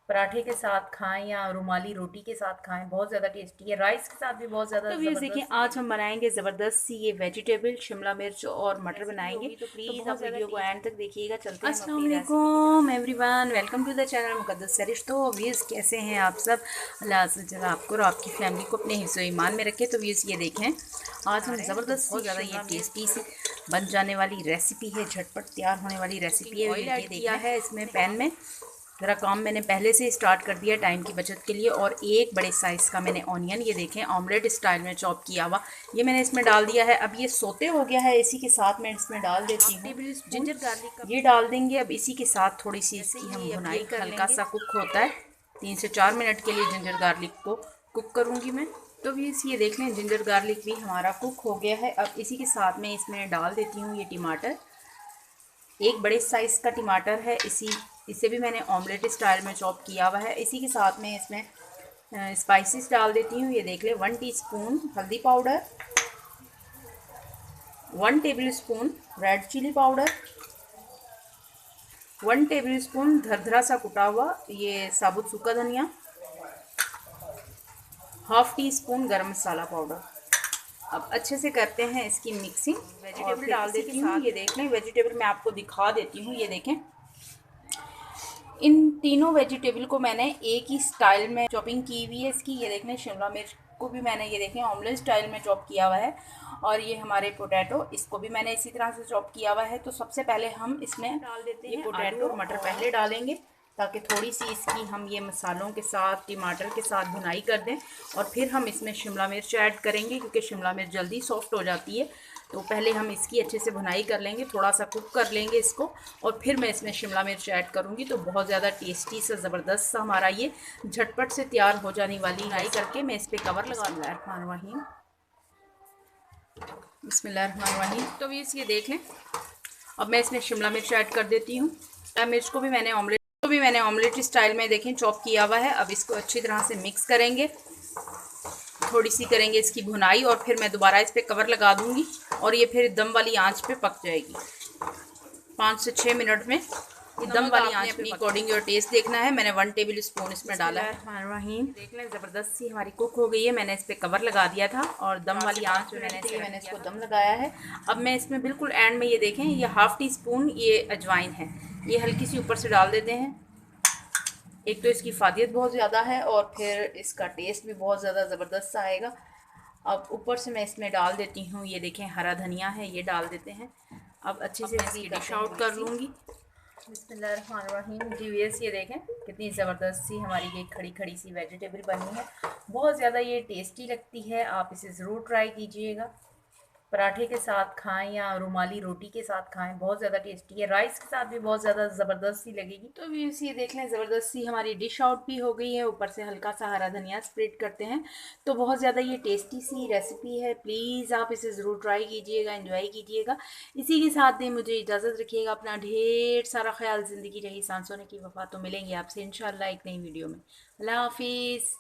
पराठे के साथ खाएं या रुमाली रोटी के साथ खाएं, बहुत ज़्यादा टेस्टी है। राइस के साथ भी बहुत ज़्यादा तो व्यूअर्स देखिए, ज़बरदस्त आज लगेगी। हम बनाएंगे ज़बरदस्त सी ये वेजिटेबल शिमला मिर्च और मटर रेसिपी बनाएंगे। होगी तो तो प्लीज़ बहुत आप ज़्यादा वीडियो को टेस्ट। एंड तक देखिएगा। चलते हैं हम अस्सलाम अपनी रेसिपी की वालेकुम everyone, welcome to the channel Muqaddas Sarish. तो व्यूअर्स कैसे हैं आप सब? अल्लाह ताला आपको और आपकी फैमिली को अपने हिफ्ज़ व ईमान में रखे। तो व्यूअर्स ये देखें, आज हम तो ज़बरदस्त सी बहुत ज़्यादा ये शिमला मिर्च टेस्टी सी बन जाने वाली रेसिपी है, झटपट तैयार होने वाली रेसिपी है। ऑयल ऐड किया है इसमें पैन में। ज़रा काम मैंने पहले से स्टार्ट कर दिया टाइम की बचत के लिए। और एक बड़े साइज़ का मैंने ऑनियन, ये देखें ऑमलेट स्टाइल में चॉप किया हुआ, ये मैंने इसमें डाल दिया है। अब ये सोते हो गया है, इसी के साथ मैं इसमें डाल देती हूँ टेबल स्पून जिंजर गार्लिक का। ये पीस। डाल देंगे। अब इसी के साथ थोड़ी सी जैसे इसकी ही हम ये भुनाई, अप्लाई कर हल्का लेंगे, सा कुक होता है। 3 से 4 मिनट के लिए जिंजर गार्लिक को कुक करूँगी मैं। तो भी ये देख लें, जिंजर गार्लिक भी हमारा कुक हो गया है। अब इसी के साथ में इसमें डाल देती हूँ ये टमाटर। एक बड़े साइज़ का टमाटर है, इसे भी मैंने ऑमलेट स्टाइल में चॉप किया हुआ है। इसी के साथ में इसमें स्पाइसेस डाल देती हूँ। ये देख ले, 1 टीस्पून हल्दी powder, 1 tablespoon red chili powder, 1 tablespoon धरधरा सा कुटा हुआ ये साबुत सूखा धनिया, हाफ टी स्पून गरम मसाला पाउडर। अब अच्छे से करते हैं इसकी मिक्सिंग। वेजिटेबल डाल देती हूँ। ये देख लें, वेजिटेबल मैं आपको दिखा देती हूँ। ये देखें, इन तीनों वेजिटेबल को मैंने एक ही स्टाइल में चॉपिंग की हुई है इसकी। ये देखें, शिमला मिर्च को भी मैंने, ये देखें, ऑमलेट स्टाइल में चॉप किया हुआ है। और ये हमारे पोटैटो, इसको भी मैंने इसी तरह से चॉप किया हुआ है। तो सबसे पहले हम इसमें डाल देते हैं ये पोटैटो और मटर पहले डालेंगे, ताकि थोड़ी सी इसकी हम ये मसालों के साथ, टमाटर के साथ भुनाई कर दें। और फिर हम इसमें शिमला मिर्च ऐड करेंगे, क्योंकि शिमला मिर्च जल्दी सॉफ्ट हो जाती है। तो पहले हम इसकी अच्छे से भुनाई कर लेंगे, थोड़ा सा कुक कर लेंगे इसको, और फिर मैं इसमें शिमला मिर्च ऐड करूँगी। तो बहुत ज़्यादा टेस्टी सा, ज़बरदस्त सा हमारा ये झटपट से तैयार हो जाने वाली भुनाई करके मैं इस पर कवर लगा बिस्मिल्लाहिर्रहमानिर्रहीम। बिस्मिल्लाहिर्रहमानिर्रहीम। तो ये देख लें, अब मैं इसमें शिमला मिर्च ऐड कर देती हूँ। शिमला मिर्च को भी मैंने ऑमलेट स्टाइल में देखें चॉप किया हुआ है। अब इसको अच्छी तरह से मिक्स करेंगे, थोड़ी सी करेंगे इसकी भुनाई, और फिर मैं दोबारा इस पर कवर लगा दूंगी और ये फिर दम वाली आंच पे पक जाएगी। 5 से 6 मिनट में ये दम वाली आंच पे। अकॉर्डिंग योर टेस्ट देखना है। मैंने 1 टेबल स्पून इसमें डाला है। देख लें, ज़बरदस्त सी हमारी कुक हो गई है। मैंने इस पर कवर लगा दिया था और दम वाली आंच पे मैंने इसको दम लगाया है। अब मैं इसमें बिल्कुल एंड में, ये देखें, ये हाफ टी स्पून ये अजवाइन है, ये हल्की सी ऊपर से डाल देते हैं। एक तो इसकी फ़ादियत बहुत ज़्यादा है और फिर इसका टेस्ट भी बहुत ज़्यादा ज़बरदस्त आएगा। अब ऊपर से मैं इसमें डाल देती हूँ, ये देखें, हरा धनिया है, ये डाल देते हैं। अब अच्छे से इसकी डिश आउट कर लूँगी। बिस्मिल्लाहिर्रहमानिर्रहीम। जी व्यूअर्स, ये देखें कितनी ज़बरदस्त सी हमारी ये खड़ी खड़ी सी वेजिटेबल बनी है। बहुत ज़्यादा ये टेस्टी लगती है, आप इसे ज़रूर ट्राई कीजिएगा। पराठे के साथ खाएं या रुमाली रोटी के साथ खाएं, बहुत ज़्यादा टेस्टी है। राइस के साथ भी बहुत ज़्यादा ज़बरदस्त सी लगेगी। तो व्यूअर्स, ये देख लें, ज़बरदस्त सी हमारी डिश आउट भी हो गई है। ऊपर से हल्का सा हरा धनिया स्प्रेड करते हैं। तो बहुत ज़्यादा ये टेस्टी सी रेसिपी है। प्लीज़ आप इसे ज़रूर ट्राई कीजिएगा, एंजॉय कीजिएगा। इसी के साथ ही मुझे इजाज़त रखिएगा। अपना ढेर सारा ख्याल। ज़िंदगी रही सांसों की वफ़ा। तो मिलेंगे आपसे इंशाल्लाह एक नई वीडियो में। अल्लाह हाफिज़।